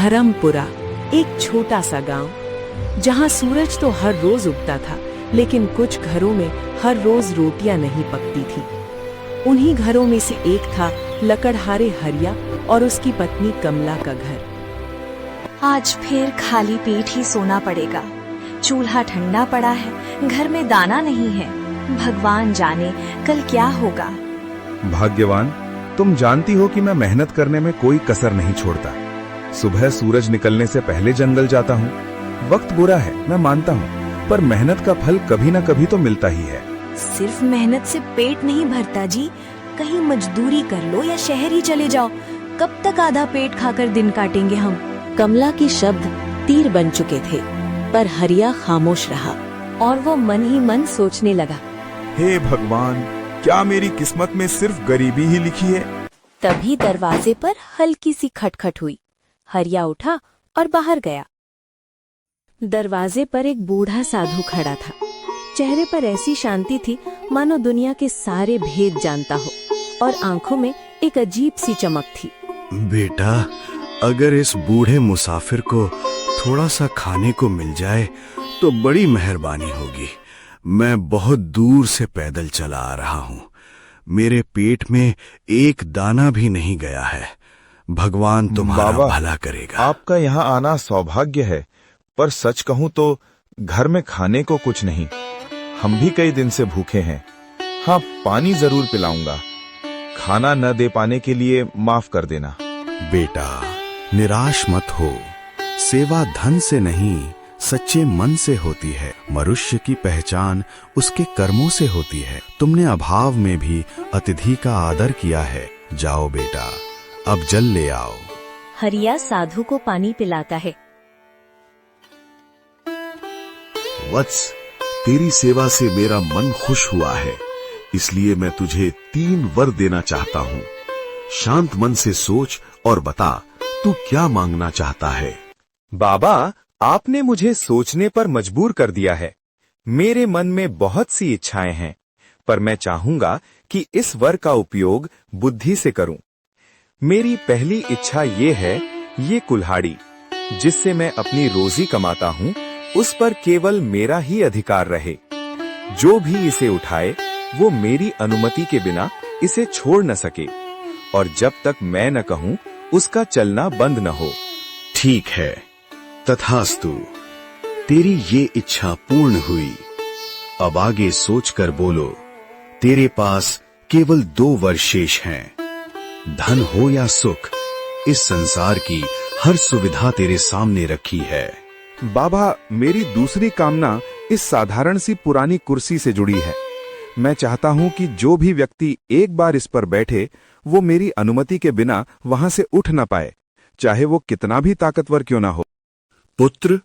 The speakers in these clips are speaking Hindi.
धर्मपुरा, एक छोटा सा गांव, जहां सूरज तो हर रोज उगता था, लेकिन कुछ घरों में हर रोज रोटियां नहीं पकती थी। उन्हीं घरों में से एक था लकड़हारे हरिया और उसकी पत्नी कमला का घर। आज फिर खाली पेट ही सोना पड़ेगा। चूल्हा ठंडा पड़ा है, घर में दाना नहीं है। भगवान जाने कल क्या होगा। भाग्यवान, तुम जानती हो कि मैं मेहनत करने में कोई कसर नहीं छोड़ता। सुबह सूरज निकलने से पहले जंगल जाता हूँ। वक्त बुरा है, मैं मानता हूँ, पर मेहनत का फल कभी न कभी तो मिलता ही है। सिर्फ मेहनत से पेट नहीं भरता जी, कहीं मजदूरी कर लो या शहर ही चले जाओ। कब तक आधा पेट खाकर दिन काटेंगे हम। कमला के शब्द तीर बन चुके थे, पर हरिया खामोश रहा और वो मन ही मन सोचने लगा, हे भगवान, क्या मेरी किस्मत में सिर्फ गरीबी ही लिखी है? तभी दरवाजे पर हल्की सी खटखट हुई। हरिया उठा और बाहर गया। दरवाजे पर एक बूढ़ा साधु खड़ा था। चेहरे पर ऐसी शांति थी मानो दुनिया के सारे भेद जानता हो, और आंखों में एक अजीब सी चमक थी। बेटा, अगर इस बूढ़े मुसाफिर को थोड़ा सा खाने को मिल जाए तो बड़ी मेहरबानी होगी। मैं बहुत दूर से पैदल चला आ रहा हूँ। मेरे पेट में एक दाना भी नहीं गया है। भगवान तुम्हारा भला करेगा। आपका यहाँ आना सौभाग्य है, पर सच कहूँ तो घर में खाने को कुछ नहीं। हम भी कई दिन से भूखे हैं। हाँ, पानी जरूर पिलाऊंगा। खाना न दे पाने के लिए माफ कर देना। बेटा, निराश मत हो। सेवा धन से नहीं, सच्चे मन से होती है। मनुष्य की पहचान उसके कर्मों से होती है। तुमने अभाव में भी अतिथि का आदर किया है। जाओ बेटा, अब जल ले आओ। हरिया साधु को पानी पिलाता है। वत्स, तेरी सेवा से मेरा मन खुश हुआ है, इसलिए मैं तुझे 3 वर देना चाहता हूँ। शांत मन से सोच और बता, तू क्या मांगना चाहता है? बाबा, आपने मुझे सोचने पर मजबूर कर दिया है। मेरे मन में बहुत सी इच्छाएं हैं, पर मैं चाहूंगा कि इस वर का उपयोग बुद्धि से करूं। मेरी पहली इच्छा ये है, ये कुल्हाड़ी जिससे मैं अपनी रोजी कमाता हूं, उस पर केवल मेरा ही अधिकार रहे। जो भी इसे उठाए वो मेरी अनुमति के बिना इसे छोड़ न सके, और जब तक मैं न कहूं उसका चलना बंद न हो। ठीक है, तथास्तु। तेरी ये इच्छा पूर्ण हुई। अब आगे सोचकर बोलो। तेरे पास केवल 2 वर शेष हैं। धन हो या सुख, इस संसार की हर सुविधा तेरे सामने रखी है। बाबा, मेरी दूसरी कामना इस साधारण सी पुरानी कुर्सी से जुड़ी है। मैं चाहता हूं कि जो भी व्यक्ति एक बार इस पर बैठे, वो मेरी अनुमति के बिना वहां से उठ न पाए, चाहे वो कितना भी ताकतवर क्यों ना हो। पुत्र,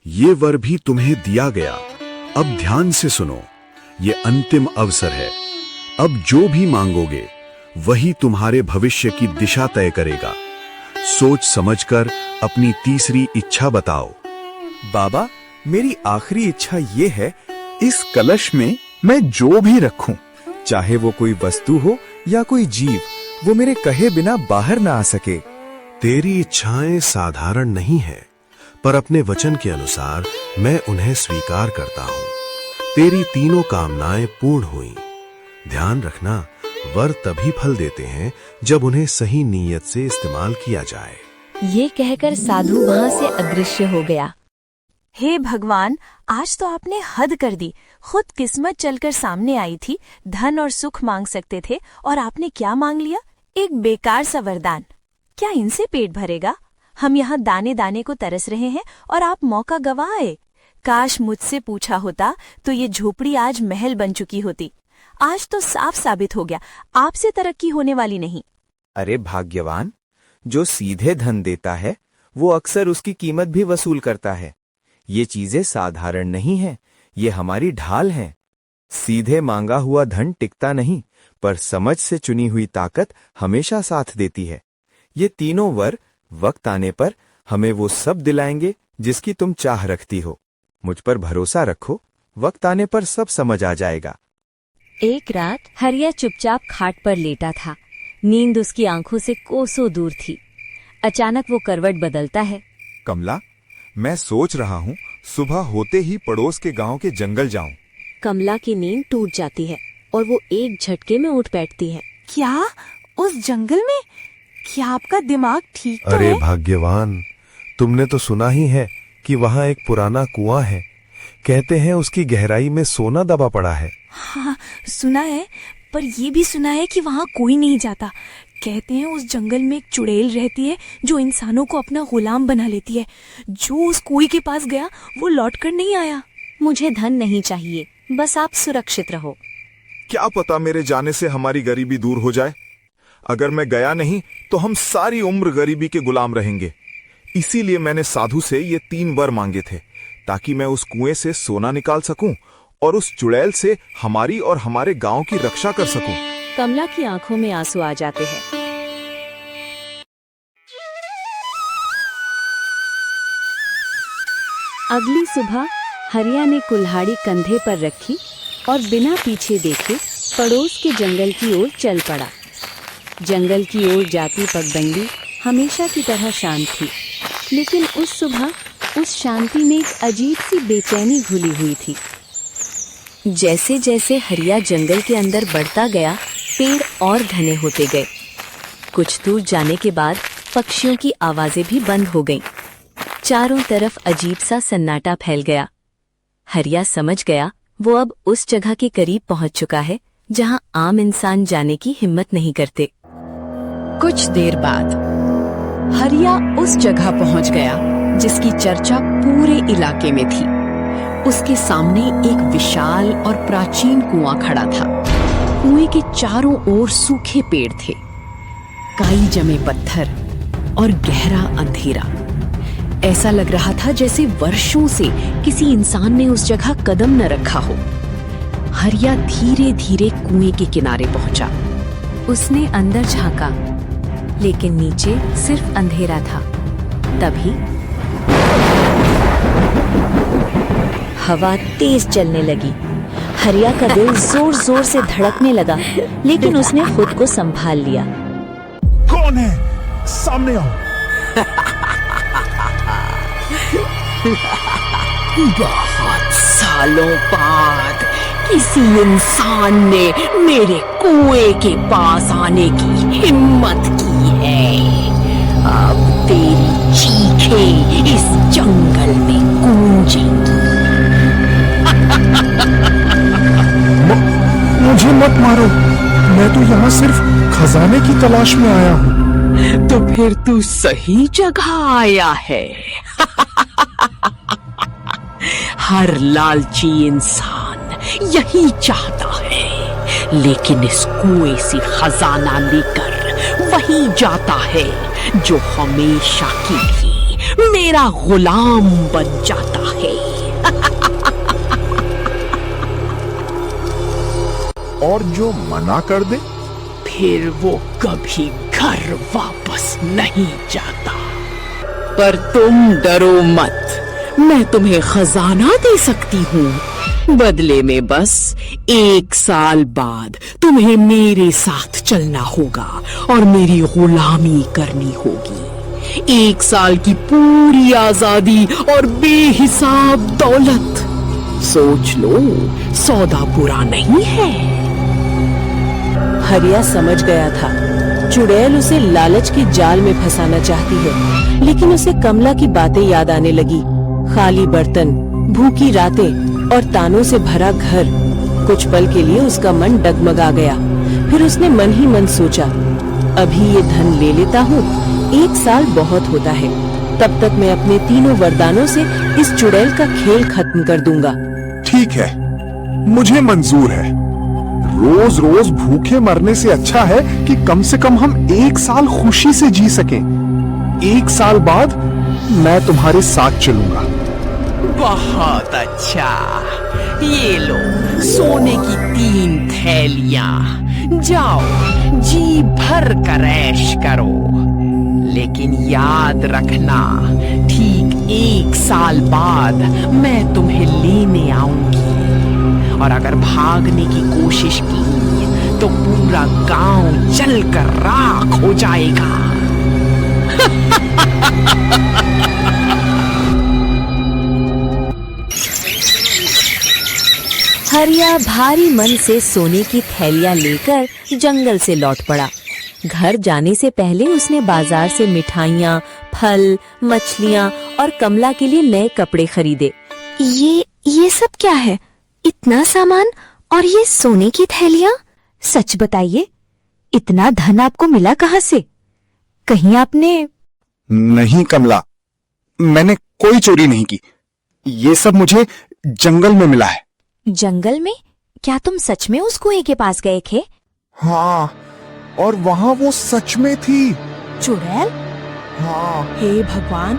ये वर भी तुम्हें दिया गया। अब ध्यान से सुनो, ये अंतिम अवसर है। अब जो भी मांगोगे वही तुम्हारे भविष्य की दिशा तय करेगा। सोच समझकर अपनी तीसरी इच्छा बताओ। बाबा, मेरी आखिरी इच्छा ये है, इस कलश में मैं जो भी रखूं, चाहे वो कोई वस्तु हो या कोई जीव, वो मेरे कहे बिना बाहर ना आ सके। तेरी इच्छाएं साधारण नहीं है, पर अपने वचन के अनुसार मैं उन्हें स्वीकार करता हूँ। तेरी तीनों कामनाएं पूर्ण हुई। ध्यान रखना, वर तभी फल देते हैं जब उन्हें सही नीयत से इस्तेमाल किया जाए। ये कहकर साधु वहाँ से अदृश्य हो गया। हे भगवान, आज तो आपने हद कर दी। खुद किस्मत चलकर सामने आई थी। धन और सुख मांग सकते थे, और आपने क्या मांग लिया? एक बेकार सा वरदान। क्या इनसे पेट भरेगा? हम यहाँ दाने दाने को तरस रहे हैं और आप मौका गंवाए। काश मुझसे पूछा होता तो ये झोपड़ी आज महल बन चुकी होती। आज तो साफ साबित हो गया, आपसे तरक्की होने वाली नहीं। अरे भाग्यवान, जो सीधे धन देता है वो अक्सर उसकी कीमत भी वसूल करता है। ये चीजें साधारण नहीं हैं, ये हमारी ढाल हैं। सीधे मांगा हुआ धन टिकता नहीं, पर समझ से चुनी हुई ताकत हमेशा साथ देती है। ये तीनों वर वक्त आने पर हमें वो सब दिलाएंगे जिसकी तुम चाह रखती हो। मुझ पर भरोसा रखो, वक्त आने पर सब समझ आ जाएगा। एक रात हरिया चुपचाप खाट पर लेटा था। नींद उसकी आंखों से कोसों दूर थी। अचानक वो करवट बदलता है। कमला, मैं सोच रहा हूँ सुबह होते ही पड़ोस के गांव के जंगल जाऊं। कमला की नींद टूट जाती है और वो एक झटके में उठ बैठती है। क्या? उस जंगल में? क्या आपका दिमाग ठीक तो अरे है? भाग्यवान, तुमने तो सुना ही है कि वहाँ एक पुराना कुआं है। कहते हैं उसकी गहराई में सोना दबा पड़ा है। हाँ, सुना है, पर ये भी सुना है कि वहाँ कोई नहीं जाता। कहते हैं उस जंगल में एक चुड़ैल रहती है जो इंसानों को अपना गुलाम बना लेती है। जो उस कुएं के पास गया वो लौटकर नहीं आया। मुझे धन नहीं चाहिए, बस आप सुरक्षित रहो। क्या पता मेरे जाने से हमारी गरीबी दूर हो जाए। अगर मैं गया नहीं तो हम सारी उम्र गरीबी के गुलाम रहेंगे। इसीलिए मैंने साधु से ये 3 वर मांगे थे, ताकि मैं उस कुएं से सोना निकाल सकूं और उस चुड़ैल से हमारी और हमारे गांव की रक्षा कर सकूं। कमला की आंखों में आंसू आ जाते हैं। अगली सुबह हरिया ने कुल्हाड़ी कंधे पर रखी और बिना पीछे देखे पड़ोस के जंगल की ओर चल पड़ा। जंगल की ओर जाती पगडंडी हमेशा की तरह शांत थी, लेकिन उस सुबह उस शांति में एक अजीब सी बेचैनी घुली हुई थी। जैसे जैसे हरिया जंगल के अंदर बढ़ता गया, पेड़ और घने होते गए। कुछ दूर जाने के बाद पक्षियों की आवाजें भी बंद हो गईं। चारों तरफ अजीब सा सन्नाटा फैल गया। हरिया समझ गया वो अब उस जगह के करीब पहुंच चुका है जहां आम इंसान जाने की हिम्मत नहीं करते। कुछ देर बाद हरिया उस जगह पहुंच गया जिसकी चर्चा पूरे इलाके में थी। उसके सामने एक विशाल और प्राचीन कुआं खड़ा था। कुएं के चारों ओर सूखे पेड़ थे, काई जमे पत्थर और गहरा अंधेरा। ऐसा लग रहा था जैसे वर्षों से किसी इंसान ने उस जगह कदम न रखा हो। हरिया धीरे धीरे कुएं के किनारे पहुंचा। उसने अंदर झांका, लेकिन नीचे सिर्फ अंधेरा था। तभी हवा तेज चलने लगी। हरिया का दिल जोर जोर से धड़कने लगा, लेकिन उसने खुद को संभाल लिया। कौन है? सामने आओ। बहुत सालों बाद किसी इंसान ने मेरे कुएं के पास आने की हिम्मत की है। अब तेरी चीखें इस जंगल में गूंजेंगी। मुझे मत मारो, मैं तो यहाँ सिर्फ खजाने की तलाश में आया हूँ। तो फिर तू सही जगह आया है। हर लालची इंसान यही चाहता है, लेकिन इस कुएं से खजाना लेकर वही जाता है जो हमेशा के लिए मेरा गुलाम बन जाता है। और जो मना कर दे? फिर वो कभी घर वापस नहीं जाता। पर तुम डरो मत, मैं तुम्हें खजाना दे सकती हूँ। बदले में बस 1 साल बाद तुम्हें मेरे साथ चलना होगा और मेरी गुलामी करनी होगी। 1 साल की पूरी आजादी और बेहिसाब दौलत। सोच लो, सौदा बुरा नहीं है। हरिया समझ गया था चुड़ैल उसे लालच के जाल में फंसाना चाहती है, लेकिन उसे कमला की बातें याद आने लगी। खाली बर्तन, भूखी रातें और तानों से भरा घर। कुछ पल के लिए उसका मन डगमगा गया। फिर उसने मन ही मन सोचा, अभी ये धन ले लेता हूँ, 1 साल बहुत होता है। तब तक मैं अपने 3 वरदानों से इस चुड़ैल का खेल खत्म कर दूंगा। ठीक है, मुझे मंजूर है। रोज रोज भूखे मरने से अच्छा है कि कम से कम हम 1 साल खुशी से जी सकें। 1 साल बाद मैं तुम्हारे साथ चलूंगा। बहुत अच्छा, ये लो सोने की 3 थैलियां। जाओ जी भर कर ऐश करो, लेकिन याद रखना ठीक 1 साल बाद मैं तुम्हें लेने आऊंगी। और अगर भागने की कोशिश की तो पूरा गांव जलकर राख हो जाएगा। हरिया भारी मन से सोने की थैलियां लेकर जंगल से लौट पड़ा। घर जाने से पहले उसने बाजार से मिठाइयाँ, फल, मछलियाँ और कमला के लिए नए कपड़े खरीदे। ये सब क्या है? इतना सामान और ये सोने की थैलियां? सच बताइए, इतना धन आपको मिला कहाँ से? कहीं आपने? नहीं कमला, मैंने कोई चोरी नहीं की। ये सब मुझे जंगल में मिला है। जंगल में? क्या तुम सच में उस कुएं के पास गए थे? हाँ, और वहाँ वो सच में थी। चुड़ैल? हाँ। हे भगवान,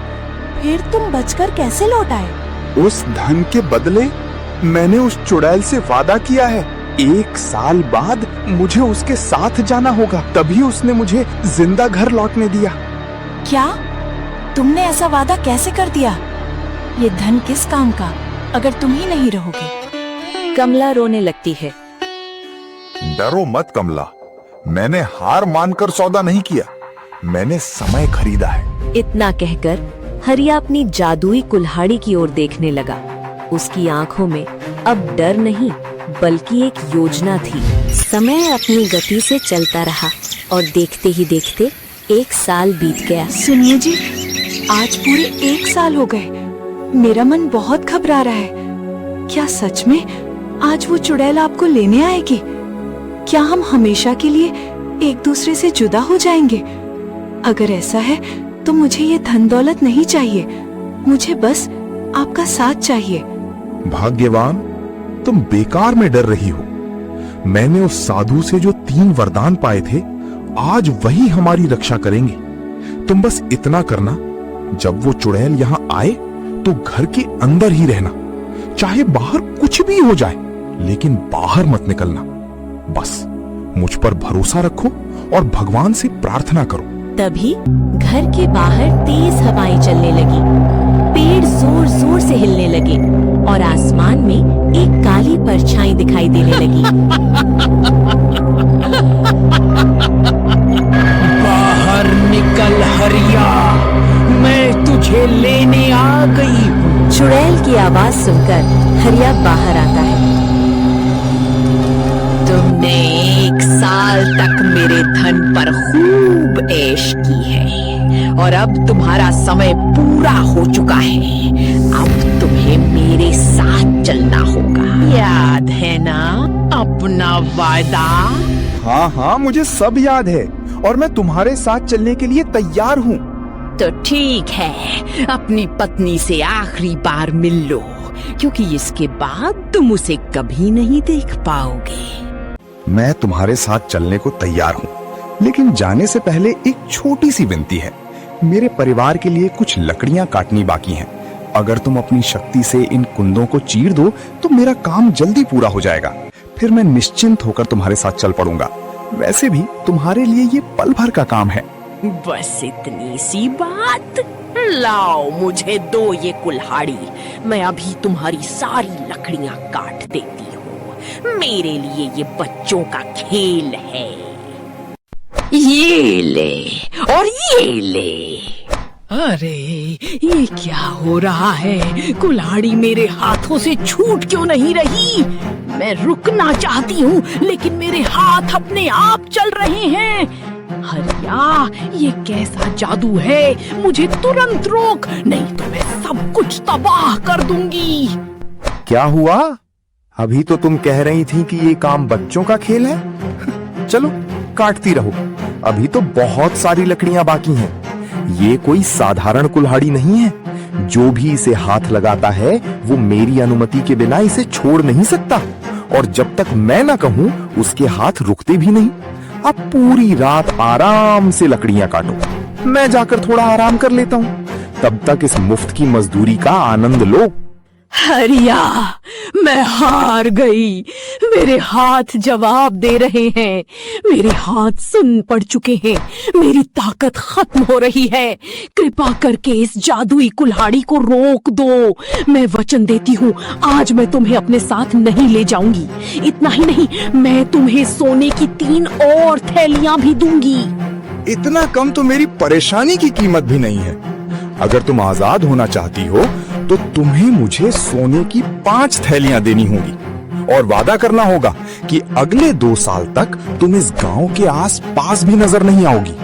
फिर तुम बचकर कैसे लौट आए? उस धन के बदले मैंने उस चुड़ैल से वादा किया है, 1 साल बाद मुझे उसके साथ जाना होगा, तभी उसने मुझे जिंदा घर लौटने दिया। क्या? तुमने ऐसा वादा कैसे कर दिया? ये धन किस काम का, अगर तुम ही नहीं रहोगे? कमला रोने लगती है। डरो मत कमला, मैंने हार मानकर सौदा नहीं किया, मैंने समय खरीदा है। इतना कहकर हरिया अपनी जादुई कुल्हाड़ी की ओर देखने लगा। उसकी आंखों में अब डर नहीं बल्कि एक योजना थी। समय अपनी गति से चलता रहा और देखते ही देखते 1 साल बीत गया। सुनिए जी, आज पूरे 1 साल हो गए। मेरा मन बहुत घबरा रहा है। क्या सच में आज वो चुड़ैल आपको लेने आएगी? क्या हम हमेशा के लिए एक दूसरे से जुदा हो जाएंगे? अगर ऐसा है तो मुझे ये धन दौलत नहीं चाहिए, मुझे बस आपका साथ चाहिए। भाग्यवान, तुम बेकार में डर रही हो। मैंने उस साधु से जो 3 वरदान पाए थे, आज वही हमारी रक्षा करेंगे। तुम बस इतना करना, जब वो चुड़ैल यहाँ आए तो घर के अंदर ही रहना, चाहे बाहर कुछ भी हो जाए, लेकिन बाहर मत निकलना। बस मुझ पर भरोसा रखो और भगवान से प्रार्थना करो। तभी घर के बाहर तेज हवाएं चलने लगी, पेड़ जोर जोर से हिलने लगे और आसमान में एक काली परछाई दिखाई देने लगी। बाहर निकल हरिया, मैं तुझे लेने आ गई हूँ। चुड़ैल की आवाज सुनकर हरिया बाहर आता है। तुमने 1 साल तक मेरे धन पर खूब ऐश की है और अब तुम्हारा समय पूरा हो चुका है। अब तुम्हें मेरे साथ चलना होगा। याद है ना अपना वादा? हाँ हाँ, मुझे सब याद है और मैं तुम्हारे साथ चलने के लिए तैयार हूँ। तो ठीक है, अपनी पत्नी से आखिरी बार मिल लो, क्योंकि इसके बाद तुम उसे कभी नहीं देख पाओगे। मैं तुम्हारे साथ चलने को तैयार हूँ, लेकिन जाने से पहले एक छोटी सी विनती है। मेरे परिवार के लिए कुछ लकड़ियाँ काटनी बाकी हैं। अगर तुम अपनी शक्ति से इन कुंदों को चीर दो तो मेरा काम जल्दी पूरा हो जाएगा। फिर मैं निश्चिंत होकर तुम्हारे साथ चल पड़ूंगा। वैसे भी तुम्हारे लिए ये पल भर का काम है। बस इतनी सी बात? लाओ मुझे दो ये कुल्हाड़ी, मैं अभी तुम्हारी सारी लकड़ियाँ काट देती हूँ। मेरे लिए ये बच्चों का खेल है। ये ले और ये ले। अरे ये क्या हो रहा है? कुल्हाड़ी मेरे हाथों से छूट क्यों नहीं रही? मैं रुकना चाहती हूँ लेकिन मेरे हाथ अपने आप चल रहे हैं। हरिया, ये कैसा जादू है? मुझे तुरंत रोक, नहीं तो मैं सब कुछ तबाह कर दूंगी। क्या हुआ? अभी तो तुम कह रही थी कि ये काम बच्चों का खेल है। चलो काटती रहो, अभी तो बहुत सारी लकड़ियां बाकी हैं। ये कोई साधारण कुल्हाड़ी नहीं है। जो भी इसे हाथ लगाता है वो मेरी अनुमति के बिना इसे छोड़ नहीं सकता, और जब तक मैं ना कहूं उसके हाथ रुकते भी नहीं। अब पूरी रात आराम से लकड़ियां काटो, मैं जाकर थोड़ा आराम कर लेता हूँ। तब तक इस मुफ्त की मजदूरी का आनंद लो। हरिया, मैं हार गई। मेरे हाथ जवाब दे रहे हैं, मेरे हाथ सुन पड़ चुके हैं, मेरी ताकत खत्म हो रही है। कृपा करके इस जादुई कुल्हाड़ी को रोक दो। मैं वचन देती हूँ, आज मैं तुम्हें अपने साथ नहीं ले जाऊंगी। इतना ही नहीं, मैं तुम्हें सोने की 3 और थैलियां भी दूंगी। इतना कम तो मेरी परेशानी की कीमत भी नहीं है। अगर तुम आजाद होना चाहती हो तो तुम्हें मुझे सोने की 5 थैलियां देनी होंगी और वादा करना होगा कि अगले 2 साल तक तुम इस गांव के आस पास भी नजर नहीं आओगी।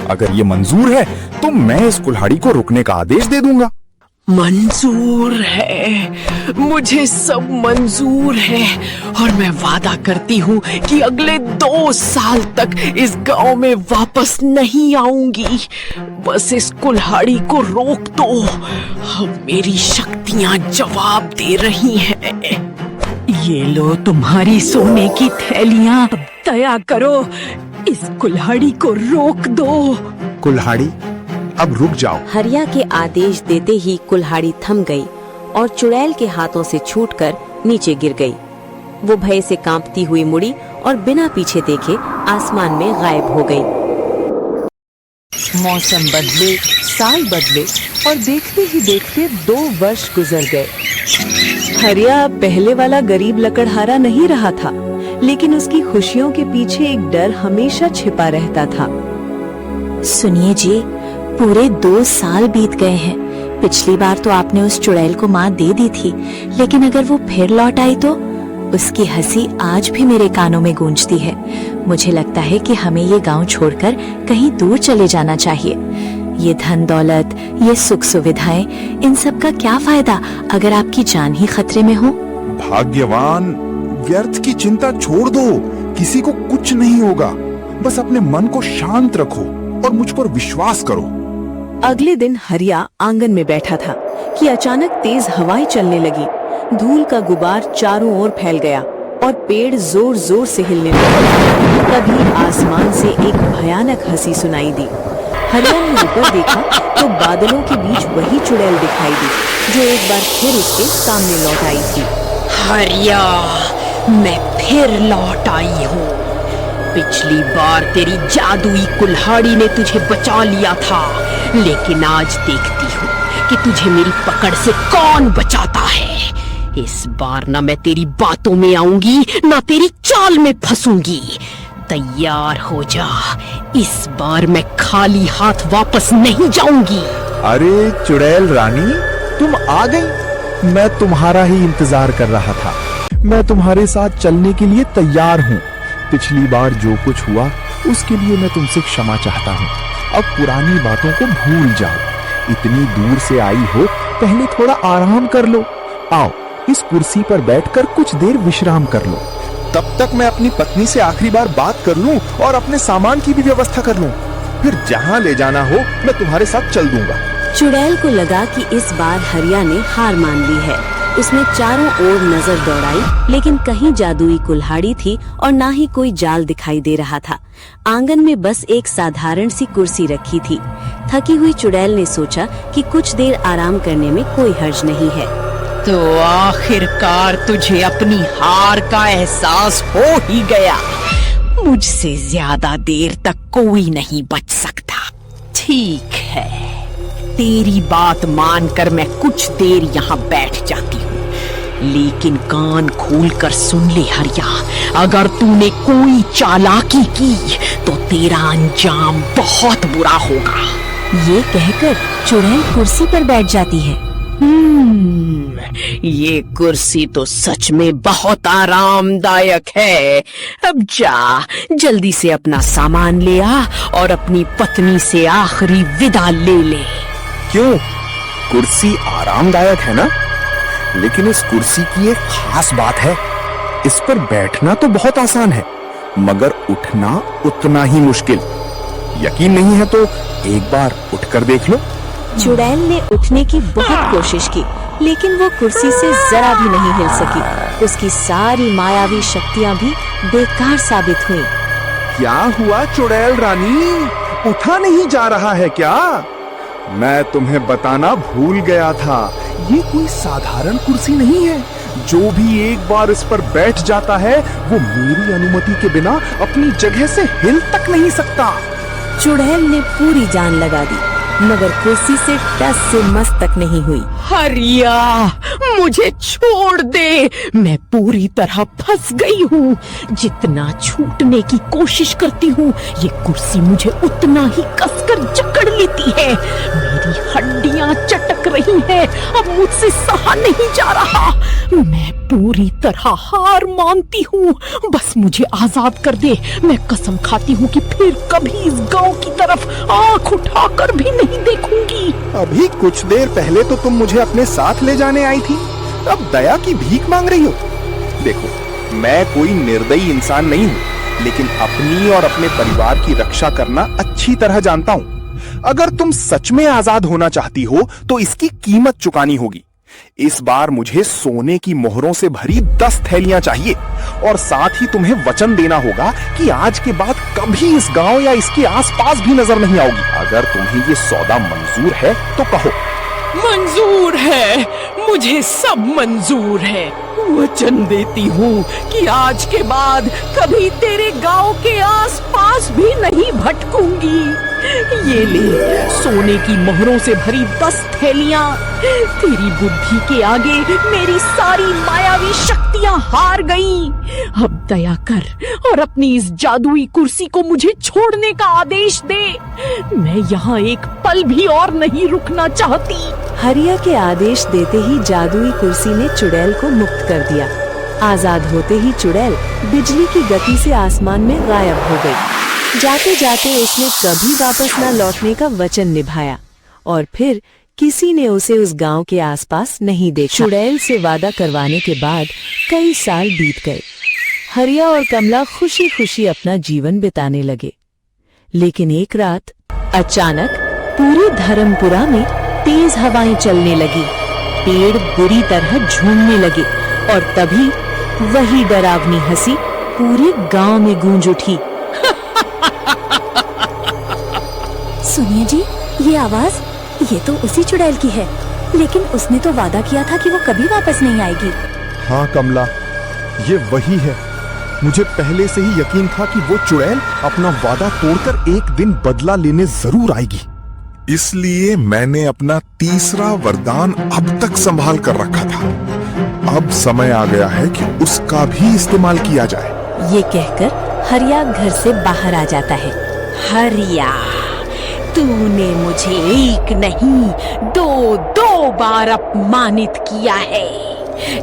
अगर ये मंजूर है तो मैं इस कुल्हाड़ी को रुकने का आदेश दे दूंगा। मंजूर है, मुझे सब मंजूर है और मैं वादा करती हूँ कि अगले 2 साल तक इस गांव में वापस नहीं आऊंगी। बस इस कुल्हाड़ी को रोक दो, अब मेरी शक्तियाँ जवाब दे रही हैं। ये लो तुम्हारी सोने की थैलियाँ, दया करो इस कुल्हाड़ी को रोक दो। कुल्हाड़ी अब रुक जाओ। हरिया के आदेश देते ही कुल्हाड़ी थम गई और चुड़ैल के हाथों से छूटकर नीचे गिर गई। वो भय से कांपती हुई मुड़ी और बिना पीछे देखे आसमान में गायब हो गई। मौसम बदले, साल बदले और देखते ही देखते 2 वर्ष गुजर गए। हरिया पहले वाला गरीब लकड़हारा नहीं रहा था, लेकिन उसकी खुशियों के पीछे एक डर हमेशा छिपा रहता था। सुनिए जी, पूरे 2 साल बीत गए हैं। पिछली बार तो आपने उस चुड़ैल को मात दे दी थी, लेकिन अगर वो फिर लौट आई तो उसकी हंसी आज भी मेरे कानों में गूंजती है। मुझे लगता है कि हमें ये गांव छोड़कर कहीं दूर चले जाना चाहिए। ये धन दौलत, ये सुख सुविधाएं, इन सब का क्या फायदा अगर आपकी जान ही खतरे में हो। भाग्यवान, व्यर्थ की चिंता छोड़ दो, किसी को कुछ नहीं होगा। बस अपने मन को शांत रखो और मुझ पर विश्वास करो। अगले दिन हरिया आंगन में बैठा था कि अचानक तेज हवाएं चलने लगी। धूल का गुबार चारों ओर फैल गया और पेड़ जोर जोर से हिलने लगे। तभी आसमान से एक भयानक हंसी सुनाई दी। हरिया ने ऊपर देखा तो बादलों के बीच वही चुड़ैल दिखाई दी जो एक बार फिर उसके सामने लौट आई थी। हरिया, मैं फिर लौट आई हूँ। पिछली बार तेरी जादुई कुल्हाड़ी ने तुझे बचा लिया था, लेकिन आज देखती हूँ कि तुझे मेरी पकड़ से कौन बचाता है। इस बार न मैं तेरी बातों में आऊंगी, न तेरी चाल में फंसूंगी। तैयार हो जा, इस बार मैं खाली हाथ वापस नहीं जाऊंगी। अरे चुड़ैल रानी, तुम आ गई। मैं तुम्हारा ही इंतजार कर रहा था। मैं तुम्हारे साथ चलने के लिए तैयार हूँ। पिछली बार जो कुछ हुआ उसके लिए मैं तुमसे क्षमा चाहता हूँ। अब पुरानी बातों को भूल जाओ। इतनी दूर से आई हो, पहले थोड़ा आराम कर लो। आओ, इस कुर्सी पर बैठकर कुछ देर विश्राम कर लो। तब तक मैं अपनी पत्नी से आखिरी बार बात कर लूं और अपने सामान की भी व्यवस्था कर लूं। फिर जहां ले जाना हो मैं तुम्हारे साथ चल दूंगा। चुड़ैल को लगा कि इस बार हरिया ने हार मान ली है। उसने चारों ओर नजर दौड़ाई, लेकिन कहीं जादुई कुल्हाड़ी थी और ना ही कोई जाल दिखाई दे रहा था। आंगन में बस एक साधारण सी कुर्सी रखी थी। थकी हुई चुड़ैल ने सोचा कि कुछ देर आराम करने में कोई हर्ज नहीं है। तो आखिरकार तुझे अपनी हार का एहसास हो ही गया। मुझसे ज्यादा देर तक कोई नहीं बच सकता। ठीक है, तेरी बात मानकर मैं कुछ देर यहाँ बैठ जाती हूँ, लेकिन कान खोलकर सुन ले हरिया, अगर तूने कोई चालाकी की तो तेरा अंजाम बहुत बुरा होगा। ये कहकर चुड़ैल कुर्सी पर बैठ जाती है। ये कुर्सी तो सच में बहुत आरामदायक है। अब जा, जल्दी से अपना सामान ले आ और अपनी पत्नी से आखिरी विदा ले ले। क्यों? कुर्सी आरामदायक है ना? लेकिन इस कुर्सी की एक खास बात है। इस पर बैठना तो बहुत आसान है, मगर उठना उतना ही मुश्किल। यकीन नहीं है तो एक बार उठकर देख लो। चुड़ैल ने उठने की बहुत कोशिश की, लेकिन वो कुर्सी से जरा भी नहीं हिल सकी। उसकी सारी मायावी शक्तियाँ भी बेकार साबित हुई। क्या हुआ चुड़ैल रानी? उठा नहीं जा रहा है क्या? मैं तुम्हें बताना भूल गया था, ये कोई साधारण कुर्सी नहीं है। जो भी एक बार इस पर बैठ जाता है वो मेरी अनुमति के बिना अपनी जगह से हिल तक नहीं सकता। चुड़ैल ने पूरी जान लगा दी, मगर कुर्सी से टस से मस तक नहीं हुई। हरिया, मुझे छोड़ दे, मैं पूरी तरह फंस गई हूँ। जितना छूटने की कोशिश करती हूँ, ये कुर्सी मुझे उतना ही कसकर जकड़ लेती है। मेरी हड्डियां चटक रही हैं, अब मुझसे सहा नहीं जा रहा। मैं पूरी तरह हार मानती हूँ, बस मुझे आजाद कर दे। मैं कसम खाती हूँ कि फिर कभी इस गांव की तरफ आंख उठाकर भी नहीं देखूंगी। अभी कुछ देर पहले तो तुम मुझे अपने साथ ले जाने आई थी, अब दया की भीख मांग रही हो। देखो, मैं कोई निर्दयी इंसान नहीं हूँ, लेकिन अपनी और अपने परिवार की रक्षा करना अच्छी तरह जानता हूँ। अगर तुम सच में आजाद होना चाहती हो तो इसकी कीमत चुकानी होगी। इस बार मुझे सोने की मोहरों से भरी 10 थैलियां चाहिए, और साथ ही तुम्हें वचन देना होगा कि आज के बाद कभी इस गांव या इसके आसपास भी नजर नहीं आओगी। अगर तुम्हें ये सौदा मंजूर है तो कहो। मंजूर है, मुझे सब मंजूर है। वचन देती हूँ कि आज के बाद कभी तेरे गांव के आसपास भी नहीं भटकूंगी। ये ले, सोने की मोहरों से भरी 10 थैलियां। तेरी बुद्धि के आगे मेरी सारी मायावी शक्तियां हार गईं। अब दया कर और अपनी इस जादुई कुर्सी को मुझे छोड़ने का आदेश दे। मैं यहाँ एक पल भी और नहीं रुकना चाहती। हरिया के आदेश देते ही जादुई कुर्सी ने चुड़ैल को मुक्त कर दिया। आजाद होते ही चुड़ैल बिजली की गति से आसमान में गायब हो गई। जाते जाते उसने कभी वापस न लौटने का वचन निभाया, और फिर किसी ने उसे उस गांव के आसपास नहीं देखा। चुड़ैल से वादा करवाने के बाद कई साल बीत गए। हरिया और कमला खुशी खुशी अपना जीवन बिताने लगे। लेकिन एक रात अचानक पूरे धर्मपुरा में तेज हवाएं चलने लगी। पेड़ बुरी तरह झूमने लगे, और तभी वही डरावनी हंसी पूरे गांव में गूंज उठी। सुनिए जी, ये आवाज, ये तो उसी चुड़ैल की है, लेकिन उसने तो वादा किया था कि वो कभी वापस नहीं आएगी। हाँ कमला, ये वही है। मुझे पहले से ही यकीन था कि वो चुड़ैल अपना वादा तोड़कर एक दिन बदला लेने जरूर आएगी। इसलिए मैंने अपना तीसरा वरदान अब तक संभाल कर रखा था। अब समय आ गया है कि उसका भी इस्तेमाल किया जाए। ये कहकर हरिया घर से बाहर आ जाता है। हरिया, तूने मुझे एक नहीं दो बार अपमानित किया है,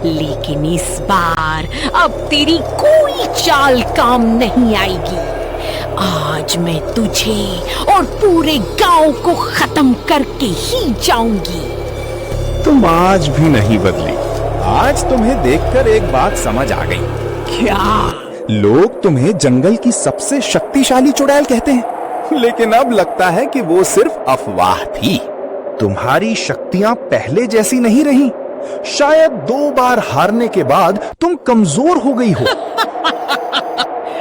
लेकिन इस बार अब तेरी कोई चाल काम नहीं आएगी। आज मैं तुझे और पूरे गांव को खत्म करके ही जाऊंगी। तुम आज भी नहीं बदली। आज तुम्हें देखकर एक बात समझ आ गई। क्या? लोग तुम्हें जंगल की सबसे शक्तिशाली चुड़ैल कहते हैं, लेकिन अब लगता है कि वो सिर्फ अफवाह थी। तुम्हारी शक्तियां पहले जैसी नहीं रही। शायद 2 बार हारने के बाद तुम कमजोर हो गई हो।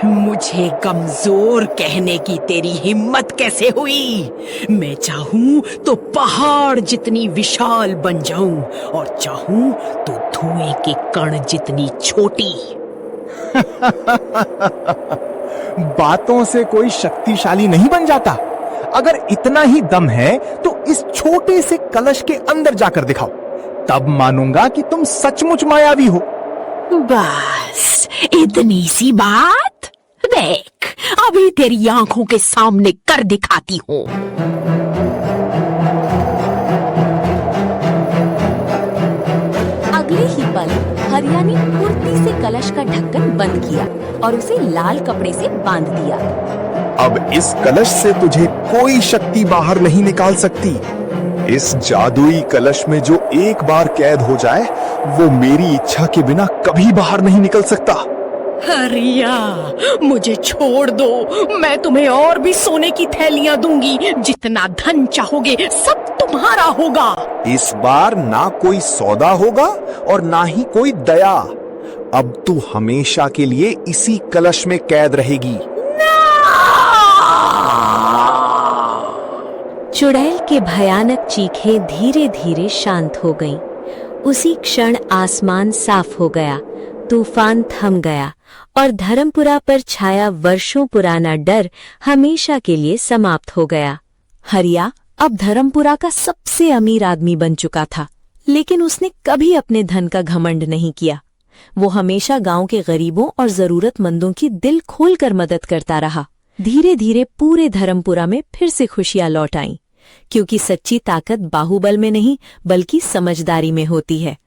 मुझे कमजोर कहने की तेरी हिम्मत कैसे हुई? मैं चाहूं तो पहाड़ जितनी विशाल बन जाऊं, और चाहूं तो धुएं के कण जितनी छोटी। बातों से कोई शक्तिशाली नहीं बन जाता। अगर इतना ही दम है तो इस छोटे से कलश के अंदर जाकर दिखाओ, तब मानूंगा कि तुम सचमुच मायावी हो। बस इतनी सी बात? देख, अभी तेरी आंखों के सामने कर दिखाती हूँ। अगले ही पल हरिया ने फुर्ती से कलश का ढक्कन बंद किया और उसे लाल कपड़े से बांध दिया। अब इस कलश से तुझे कोई शक्ति बाहर नहीं निकाल सकती। इस जादुई कलश में जो एक बार कैद हो जाए, वो मेरी इच्छा के बिना कभी बाहर नहीं निकल सकता। हरिया, मुझे छोड़ दो। मैं तुम्हें और भी सोने की थैलियां दूंगी। जितना धन चाहोगे सब तुम्हारा होगा। इस बार ना कोई सौदा होगा और ना ही कोई दया। अब तू हमेशा के लिए इसी कलश में कैद रहेगी। चुड़ैल के भयानक चीखें धीरे धीरे शांत हो गईं। उसी क्षण आसमान साफ हो गया, तूफान थम गया और धर्मपुरा पर छाया वर्षों पुराना डर हमेशा के लिए समाप्त हो गया। हरिया अब धर्मपुरा का सबसे अमीर आदमी बन चुका था, लेकिन उसने कभी अपने धन का घमंड नहीं किया। वो हमेशा गांव के गरीबों और जरूरतमंदों की दिल खोलकर मदद करता रहा। धीरे धीरे पूरे धर्मपुरा में फिर से खुशियां लौट आईं, क्योंकि सच्ची ताकत बाहुबल में नहीं बल्कि समझदारी में होती है।